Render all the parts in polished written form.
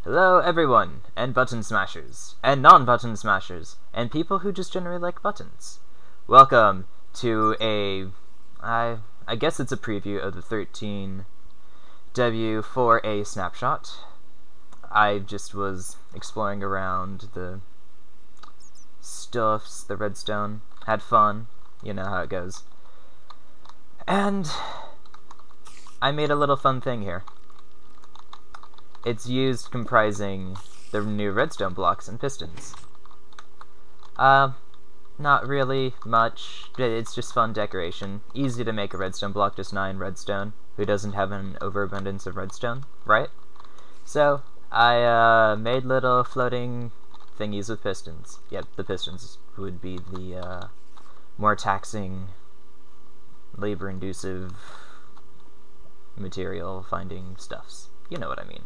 Hello everyone, and button smashers, and non-button smashers, and people who just generally like buttons. Welcome to I guess it's a preview of the 13w04a Snapshot. I just was exploring around the stuffs, the redstone, had fun, you know how it goes. And I made a little fun thing here. It's used comprising the new redstone blocks and pistons. Not really much. It's just fun decoration. Easy to make a redstone block, just 9 redstone. Who doesn't have an overabundance of redstone, right? So, I made little floating thingies with pistons. Yep, the pistons would be the more taxing, labor-inducive material finding stuffs. You know what I mean.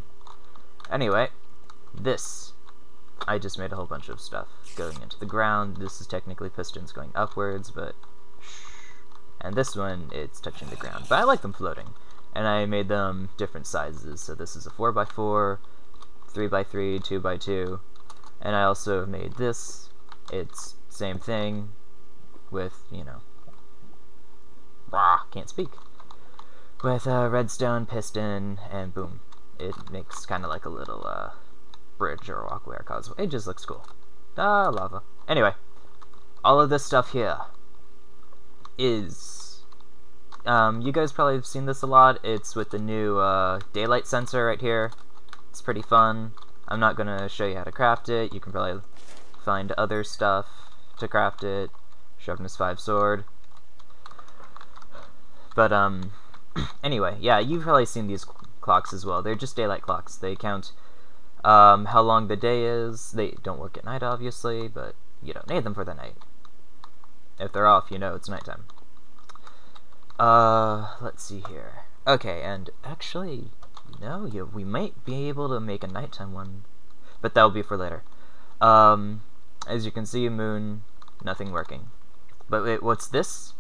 Anyway, this, I just made a whole bunch of stuff going into the ground. This is technically pistons going upwards, but and this one, it's touching the ground. But I like them floating, and I made them different sizes. So this is a 4x4, 3x3, 2x2, and I also made this. It's same thing with, you know, can't speak, with a redstone piston, and boom. It makes kind of like a little bridge or walkway or causeway. It just looks cool. Lava. Anyway, all of this stuff here is, you guys probably have seen this a lot. It's with the new daylight sensor right here. It's pretty fun. I'm not going to show you how to craft it. You can probably find other stuff to craft it. Sharpness 5 sword. But, anyway, yeah, you've probably seen these clocks as well. They're just daylight clocks. They count how long the day is. They don't work at night, obviously, but you don't need them for the night. If they're off, you know it's nighttime. Let's see here. Okay, and actually, no, we might be able to make a nighttime one, but that'll be for later. As you can see, moon, nothing working. But wait, what's this?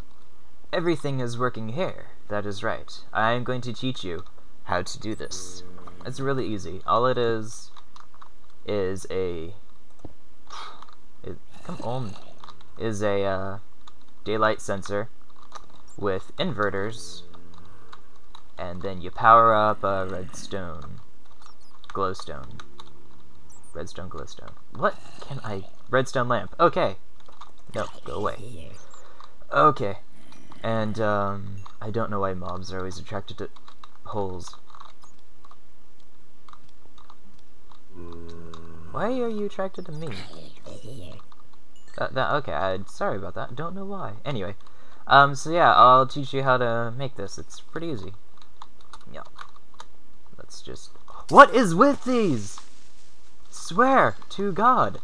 Everything is working here. That is right. I am going to teach you how to do this. It's really easy. All it is a daylight sensor with inverters, and then you power up a redstone glowstone. What can I? Redstone lamp. Okay. No, go away. Okay. And I don't know why mobs are always attracted to holes. Why are you attracted to me? Okay, sorry about that. Don't know why. Anyway, so yeah, I'll teach you how to make this. It's pretty easy. Yeah. Let's just... What is with these? Swear to God.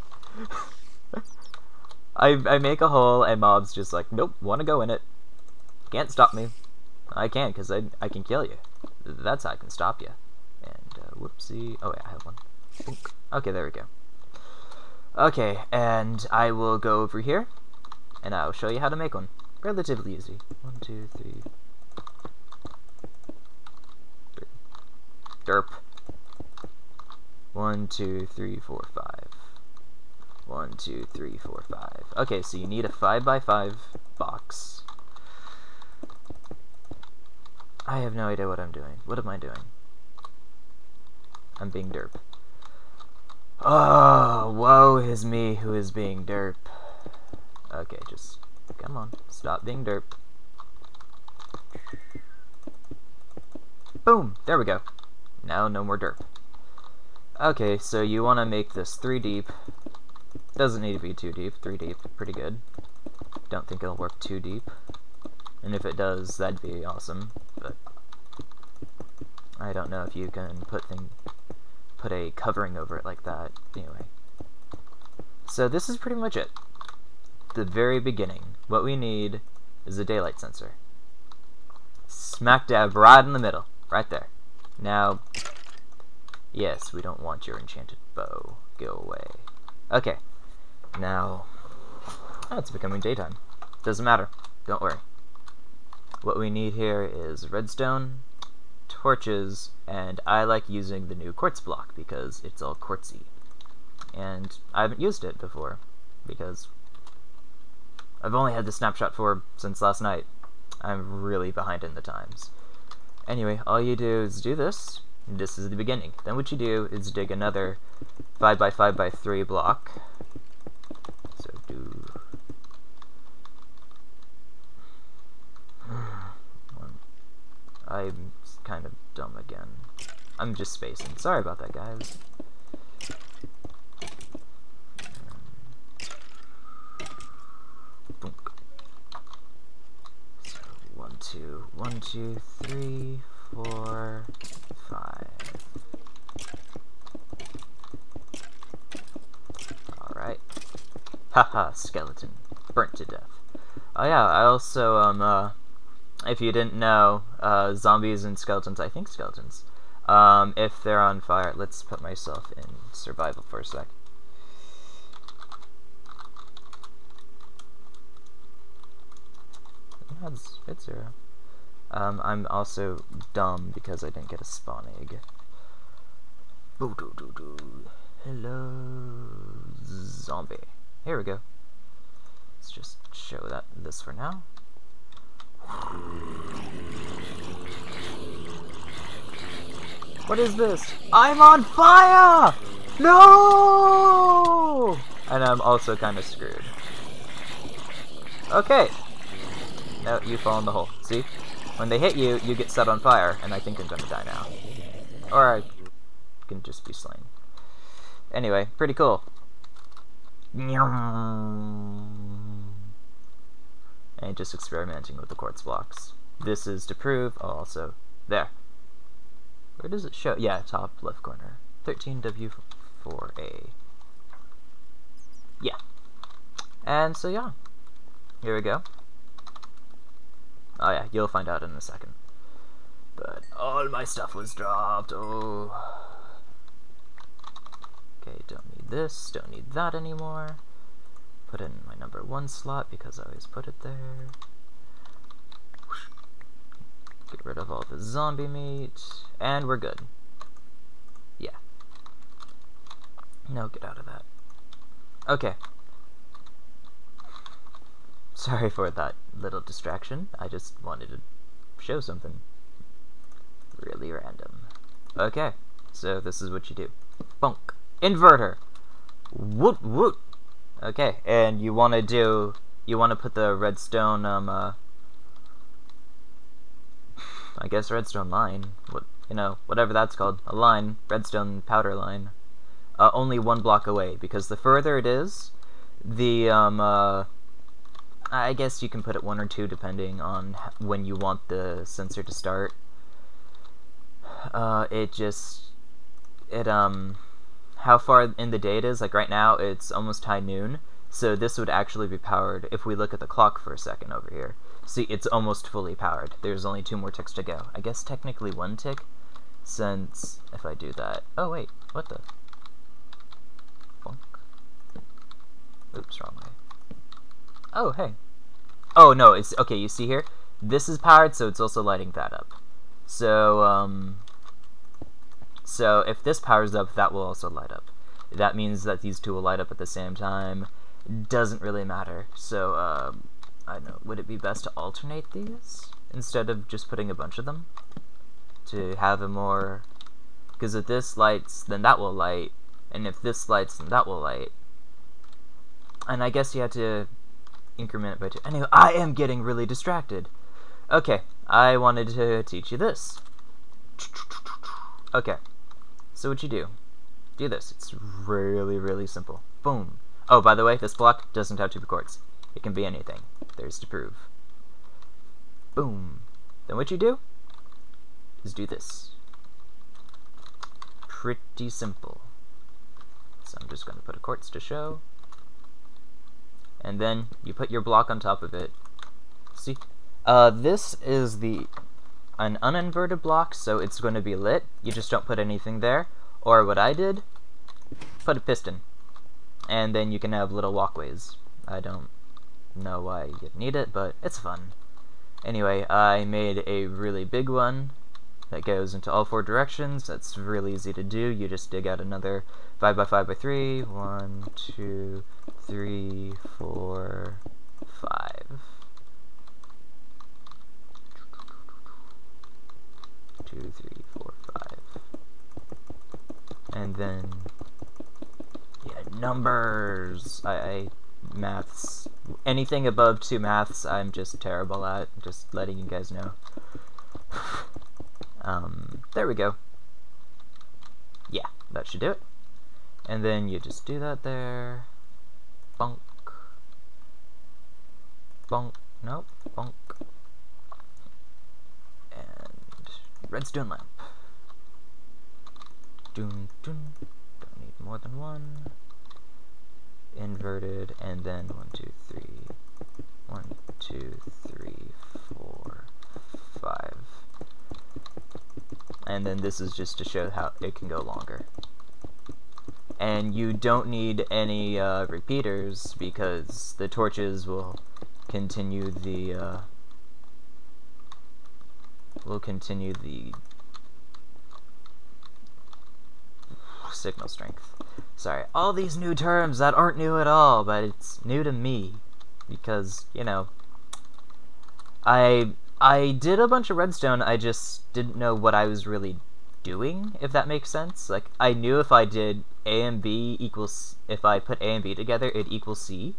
I make a hole and mobs just like, nope, wanna go in it. Can't stop me. I can, because I can kill you. That's how I can stop you. And, whoopsie. Oh, yeah, I have one. Boink. Okay, there we go. Okay, and I will go over here, and I'll show you how to make one. Relatively easy. 1, 2, 3. Derp. 1, 2, 3, 4, 5. 1, 2, 3, 4, 5. Okay, so you need a 5x5 box. I have no idea what I'm doing. What am I doing? I'm being derp. Oh, woe is me who is being derp. Okay, just come on. Stop being derp. Boom! There we go. Now no more derp. Okay, so you want to make this 3 deep. Doesn't need to be 2 deep. 3 deep. Pretty good. Don't think it'll work 2 deep. And if it does, that'd be awesome, but I don't know if you can put a covering over it like that. Anyway. So this is pretty much it. The very beginning. What we need is a daylight sensor. Smack dab right in the middle. Right there. Now, yes, we don't want your enchanted bow. Go away. Okay. Now, oh, it's becoming daytime. Doesn't matter. Don't worry. What we need here is redstone, torches, and I like using the new quartz block because it's all quartzy. And I haven't used it before because I've only had the snapshot since last night. I'm really behind in the times. Anyway, all you do is do this. This is the beginning. Then what you do is dig another 5x5x3 block. So do... I'm kind of dumb again. I'm just spacing. Sorry about that, guys. So 1, 2, 1, 2, 3, 4, 5. Alright. Haha, skeleton. Burnt to death. Oh yeah, I also, if you didn't know, zombies and skeletons, I think skeletons, if they're on fire, let's put myself in survival for a sec. It's 0. I'm also dumb because I didn't get a spawn egg. Hello, zombie. Here we go. Let's just show this for now. What is this? I'm on fire! No! And I'm also kind of screwed. Okay. No, you fall in the hole. See? When they hit you, you get set on fire, and I think I'm gonna die now. Or I can just be slain. Anyway, pretty cool. And just experimenting with the quartz blocks. This is to prove, also, there. Where does it show? Yeah, top left corner. 13w04a. Yeah. And so yeah. Here we go. Oh yeah, you'll find out in a second. But all my stuff was dropped. Oh. Okay, don't need this, don't need that anymore. Put in my number 1 slot because I always put it there. Get rid of all the zombie meat, and we're good. Yeah. No, get out of that. Okay. Sorry for that little distraction. I just wanted to show something really random. Okay, so this is what you do. Bonk. Inverter. Woot woot. Okay, and you want to put the redstone, I guess redstone line, whatever that's called, a line, redstone powder line, only 1 block away, because the further it is, the, I guess you can put it 1 or 2 depending on when you want the sensor to start. How far in the day it is, like right now it's almost high noon, so this would actually be powered if we look at the clock for a second over here. See, it's almost fully powered. There's only 2 more ticks to go. I guess technically 1 tick, since if I do that... Oh wait, what the... Bonk. Oops, wrong way. Oh, hey. Oh no, it's... Okay, you see here? This is powered, so it's also lighting that up. So, So if this powers up, that will also light up. That means that these two will light up at the same time. Doesn't really matter. So, I don't know, would it be best to alternate these instead of just putting a bunch of them? To have a more... Because if this lights, then that will light. And if this lights, then that will light. And I guess you have to increment it by 2. Anyway, I am getting really distracted. Okay, I wanted to teach you this. Okay. So what you do this. It's really, really simple. Boom. Oh, by the way, this block doesn't have to be quartz. It can be anything. There's to prove. Boom. Then what you do is do this. Pretty simple. So I'm just going to put a quartz to show. And then you put your block on top of it. See? This is an uninverted block, so it's going to be lit. You just don't put anything there. Or what I did, put a piston. And then you can have little walkways. I don't know why you'd need it, but it's fun. Anyway, I made a really big one. that goes into all 4 directions. That's really easy to do. You just dig out another 5 by 5 by 3. 1, 2, 3, 4, 5. 2, 3, 4, 5. And then, yeah, numbers. Maths. Anything above 2 maths, I'm just terrible at. Just letting you guys know. There we go. Yeah, that should do it. And then you just do that there. Bonk. Bonk. Nope. Bonk. And redstone lamp. Dun, dun. Don't need more than 1. Inverted, and then 1, 2, 3. 1, 2, 3, 4, 5. And then this is just to show how it can go longer. And you don't need any repeaters, because the torches will continue the signal strength. Sorry, all these new terms that aren't new at all, but it's new to me because, you know, I did a bunch of redstone, I just didn't know what I was really doing, if that makes sense. Like, I knew if I did A and B equals, if I put A and B together, it equals C.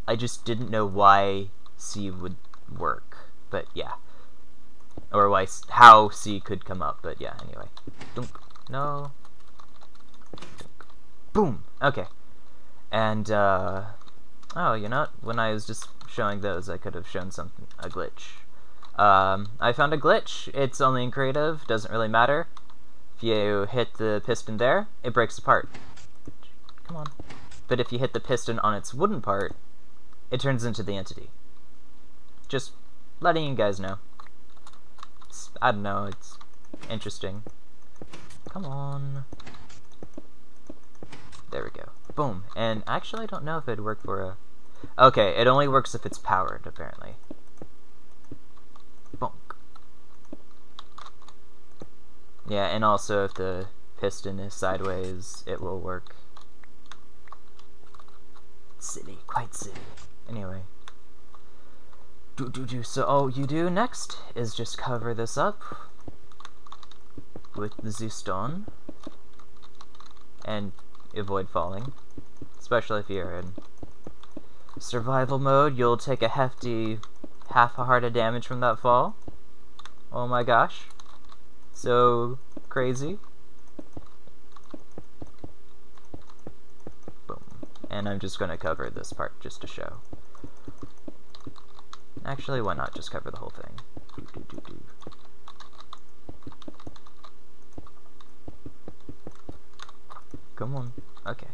I just didn't know why C would work, but yeah. Or why, how C could come up, but yeah, anyway. Dunk. No. Dunk. Boom! Okay. And, oh, you know what? When I was just showing those, I could have shown something, a glitch. I found a glitch. It's only in creative, doesn't really matter. If you hit the piston there, it breaks apart. Come on. But if you hit the piston on its wooden part, it turns into the entity. Just letting you guys know. I don't know, it's interesting. Come on. There we go. Boom. And actually, I don't know if it'd work for a... Okay, it only works if it's powered, apparently. Bonk. Yeah, and also if the piston is sideways, it will work. Silly, quite silly. Anyway. So all you do next is just cover this up with the Z-stone and avoid falling, especially if you're in survival mode. You'll take a hefty half a heart of damage from that fall. Oh my gosh, so crazy. Boom. And I'm just going to cover this part just to show. Actually, why not just cover the whole thing? Come on. Okay.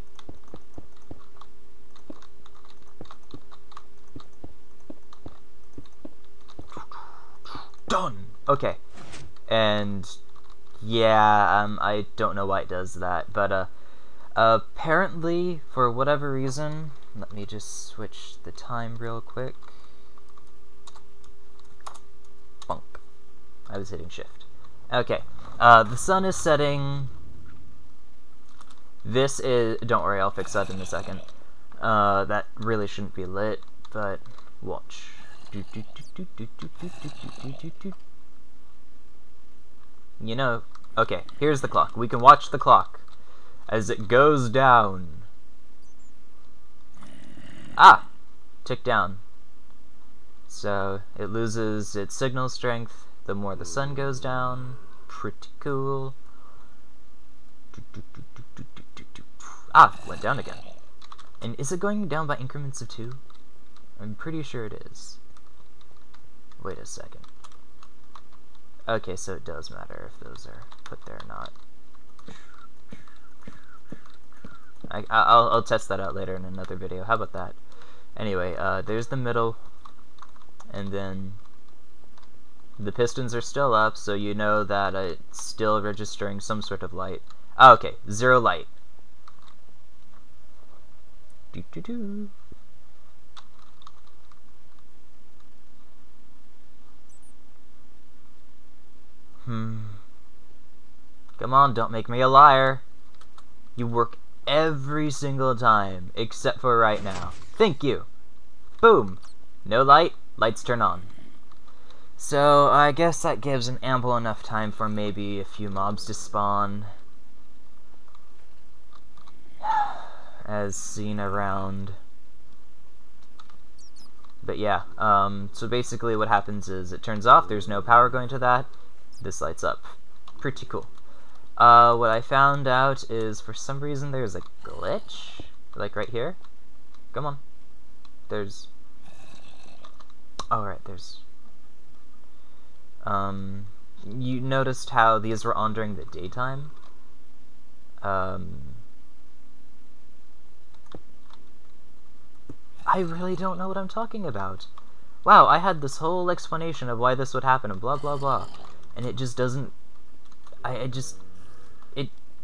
Done! Okay. And yeah, I don't know why it does that, but apparently, for whatever reason, let me just switch the time real quick. Bunk. I was hitting shift. Okay. The sun is setting. This is... Don't worry, I'll fix that in a second. That really shouldn't be lit, but watch. You know, okay, here's the clock. We can watch the clock as it goes down. Ah! Tick down. So, it loses its signal strength the more the sun goes down. Pretty cool. Ah! Went down again. And is it going down by increments of 2? I'm pretty sure it is. Wait a second. Okay, so it does matter if those are put there or not. I'll test that out later in another video. How about that? Anyway, there's the middle. And then the pistons are still up, so you know that it's still registering some sort of light. Oh, okay, 0 light. Doo-doo-doo. Come on, don't make me a liar. You work every single time, except for right now. Thank you. Boom. No light, lights turn on. So, I guess that gives an ample enough time for maybe a few mobs to spawn. As seen around. But yeah, so basically what happens is it turns off, there's no power going to that, this lights up. Pretty cool. What I found out is for some reason there's a glitch, like right here. Come on. There's... oh, right, there's... you noticed how these were on during the daytime? I really don't know what I'm talking about. Wow, I had this whole explanation of why this would happen and blah blah blah. And it just doesn't...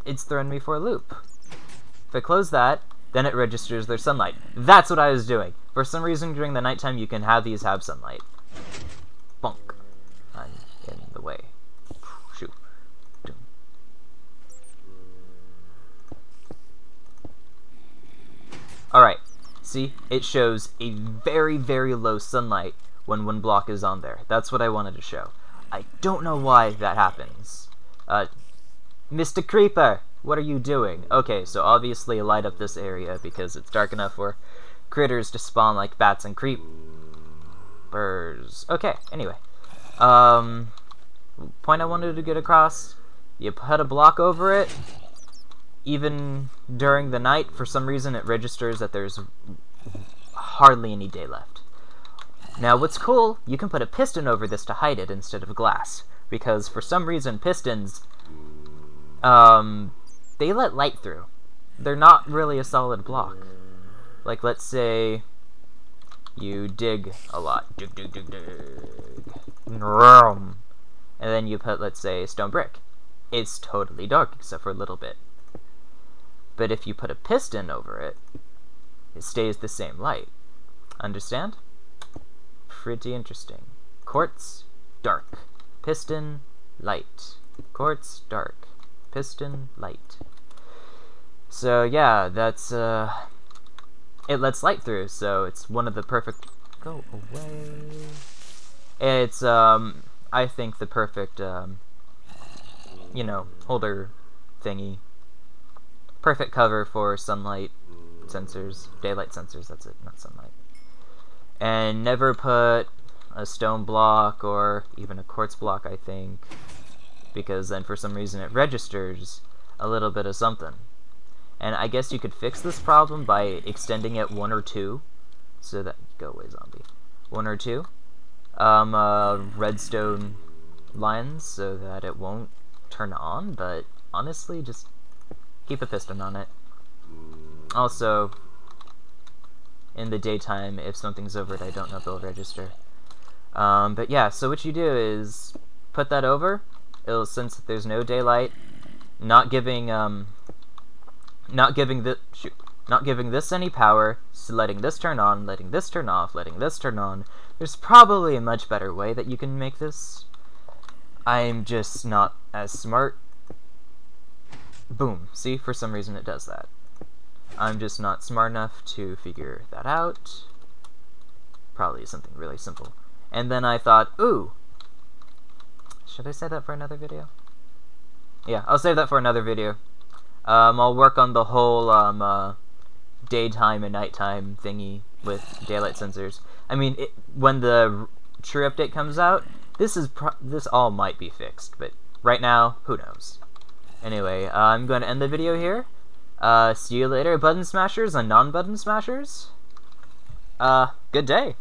It's thrown me for a loop. If I close that, then it registers their sunlight. That's what I was doing. For some reason during the nighttime you can have these have sunlight. Bonk. I'm in the way. Shoot. Alright. See, it shows a very, very low sunlight when one block is on there. That's what I wanted to show. I don't know why that happens. Mr. Creeper, what are you doing? Okay, so obviously light up this area because it's dark enough for critters to spawn like bats and creepers. Okay, anyway. Point I wanted to get across, you put a block over it, even during the night, for some reason it registers that there's hardly any day left. Now what's cool, you can put a piston over this to hide it instead of glass, because for some reason pistons, they let light through. They're not really a solid block. Like, let's say you dig a lot. Dig, dig, dig, dig. And then you put, let's say, stone brick. It's totally dark, except for a little bit. But if you put a piston over it, it stays the same light. Understand? Pretty interesting. Quartz, dark. Piston, light. Quartz, dark. Piston, light. So yeah, that's it lets light through, so it's one of the perfect... go away. It's I think the perfect you know, holder thingy. Perfect cover for sunlight sensors, daylight sensors, that's it, not sunlight. And never put a stone block or even a quartz block, I think, because then for some reason it registers a little bit of something. And I guess you could fix this problem by extending it 1 or 2, so that... go away, zombie. 1 or 2 redstone lines so that it won't turn on, but honestly, just keep a piston on it. Also, in the daytime, if something's over it, I don't know if it'll register. But yeah, so what you do is put that over. It'll sense that there's no daylight, not giving this any power, so letting this turn on, letting this turn off, letting this turn on. There's probably a much better way that you can make this. I'm just not as smart. Boom. See, for some reason it does that. I'm just not smart enough to figure that out. Probably something really simple. And then I thought, ooh, should I say that for another video? Yeah, I'll save that for another video. I'll work on the whole daytime and nighttime thingy with daylight sensors. I mean, when the true update comes out, this all might be fixed, but right now, who knows? Anyway, I'm going to end the video here. See you later, button smashers and non-button smashers. Good day.